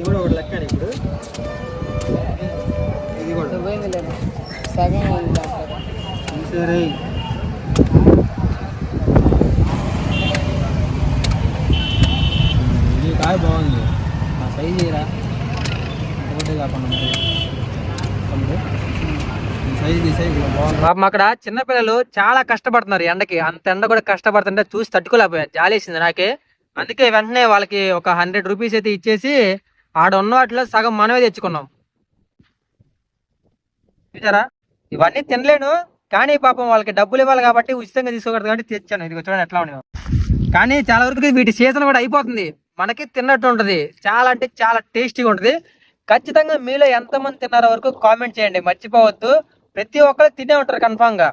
ఇది కూడా ఒకటి లెక్క ఇప్పుడు. ఇది కూడా సగం సరే. ఈ కాయ బాగుంది, ఆ సైజ్ చేయరా ఒకటే కాకుండా పాపం అక్కడ చిన్నపిల్లలు చాలా కష్టపడుతున్నారు ఎండకి. అంత ఎండ కూడా కష్టపడుతుంటే చూసి తట్టుకోలేకపోయాను, జాలేసింది నాకే. అందుకే వెంటనే వాళ్ళకి ఒక 100 రూపీస్ అయితే ఇచ్చేసి ఆడ ఉన్న వాటిలో సగం మనమే తెచ్చుకున్నాం. చూసారా, ఇవన్నీ తినలేను కానీ పాపం వాళ్ళకి డబ్బులు ఇవ్వాలి కాబట్టి ఉచితంగా తీసుకోకూడదు కాబట్టి తెచ్చాను. ఇది చూడండి ఎట్లా ఉండేవో. కానీ చాలా వరకు వీటి సీజన్ కూడా అయిపోతుంది, మనకి తిన్నట్టు ఉంటుంది. చాలా అంటే చాలా టేస్టీగా ఉంటుంది. ఖచ్చితంగా మీలో ఎంతమంది తిన్నారో వరకు కామెంట్ చేయండి, మర్చిపోవద్దు. ప్రతి ఒక్కరు తినే ఉంటారు కన్ఫామ్ గా.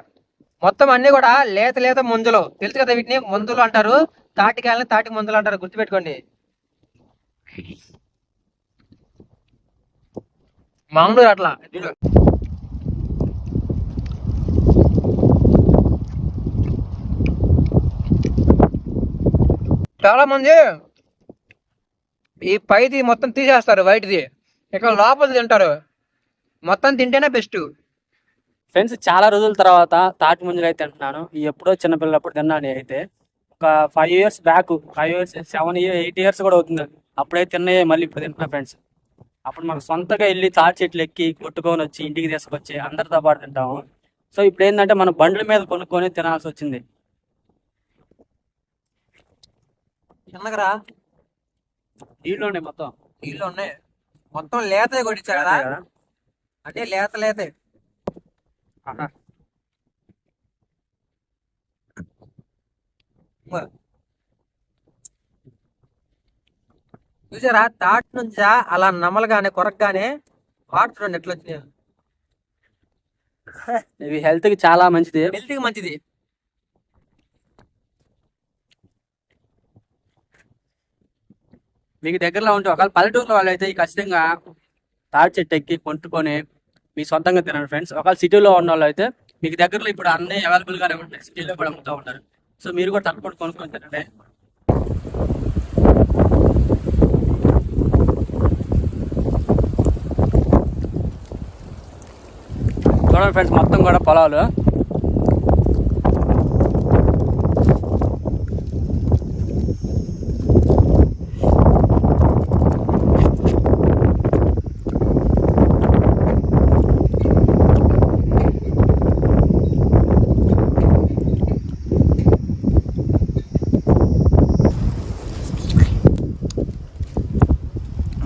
మొత్తం అన్ని కూడా లేత లేత ముంజలు, తెలుసు కదా వీటిని ముంజలు అంటారు. తాటికాయలని తాటి ముంజలు అంటారు, గుర్తుపెట్టుకోండి. మామూలు అట్లా చాలా మంది ఈ పైది మొత్తం తీసేస్తారు, వైట్ది ఇక్కడ లోపల తింటారు. మొత్తం తింటేనే బెస్ట్. ఫ్రెండ్స్, చాలా రోజుల తర్వాత తాటి ముంజలు అయితే తింటున్నాను. ఎప్పుడో చిన్నపిల్లప్పుడు తిన్నాను. అయితే ఒక 5 years back, 5 years 7 years 8 years కూడా అవుతుంది. అప్పుడైతే తిన్నాయి, మళ్ళీ ఇప్పుడు తింటున్నా ఫ్రెండ్స్. అప్పుడు మనకు సొంతగా వెళ్ళి తాటి చెట్లు ఎక్కి కొట్టుకొని వచ్చి ఇంటికి తీసుకొచ్చి అందరితో పాటు తింటాము. సో ఇప్పుడు ఏంటంటే మనం బండ్ల మీద కొనుక్కొని తినాల్సి వచ్చింది. చిన్నగరా నీళ్ళు ఉన్నాయి, మొత్తం నీళ్ళు ఉన్నాయి, మొత్తం లేత కొట్టించారు కదా, అంటే లేత లేతే. చూసారా, తాటి నుంచా అలా నమలగానే కొరకగానే వాటర్ చూడండి ఎట్లా వచ్చినాయి. ఇవి హెల్త్ కి చాలా మంచిది, హెల్త్ కి మంచిది. మీకు దగ్గరలో ఉంటే ఒకవేళ పల్లెటూరులో వాళ్ళు అయితే ఖచ్చితంగా తాటి చెట్టు ఎక్కి కొట్టుకొని మీ సొంతంగా తినండి ఫ్రెండ్స్. ఒకవేళ సిటీలో ఉన్న వాళ్ళు అయితే మీకు దగ్గరలో ఇప్పుడు అన్నీ అవైలబుల్ గానే ఉంటాయి, సిటీలో కూడా అమ్ముతూ ఉంటారు. సో మీరు కూడా తప్పకుండా కొనుక్కొని తినండి. చూడండి ఫ్రెండ్స్, మొత్తం కూడా పొలాలు.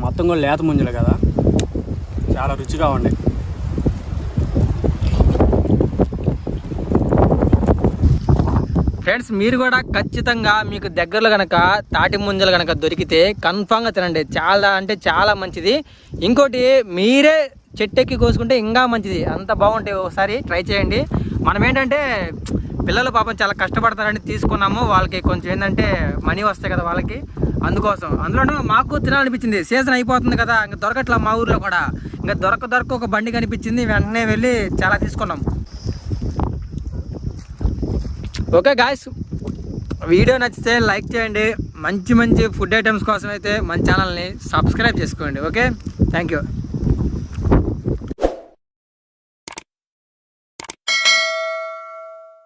మొత్తం కూడా లేత ముంజలు కదా, చాలా రుచిగా ఉన్నాయి. ఫ్రెండ్స్, మీరు కూడా ఖచ్చితంగా మీకు దగ్గరలో కనుక తాటి ముంజలు కనుక దొరికితే కన్ఫామ్గా తినండి, చాలా అంటే చాలా మంచిది. ఇంకోటి, మీరే చెట్టెక్కి కోసుకుంటే ఇంకా మంచిది, అంత బాగుంటాయి. ఒకసారి ట్రై చేయండి. మనం ఏంటంటే పిల్లలు పాపం చాలా కష్టపడతారని తీసుకున్నాము, వాళ్ళకి కొంచెం ఏంటంటే మనీ వస్తాయి కదా వాళ్ళకి, అందుకోసం. అందులో మాకు తినాలనిపించింది, సీజన్ అయిపోతుంది కదా, ఇంకా దొరకట్లా మా ఊర్లో కూడా. ఇంకా దొరక ఒక బండి కనిపించింది, వెంటనే వెళ్ళి చాలా తీసుకున్నాం. ఓకే గాయ్స్, వీడియో నచ్చితే లైక్ చేయండి. మంచి మంచి ఫుడ్ ఐటమ్స్ కోసం అయితే మన ఛానల్ని సబ్స్క్రైబ్ చేసుకోండి. Okay, thank you.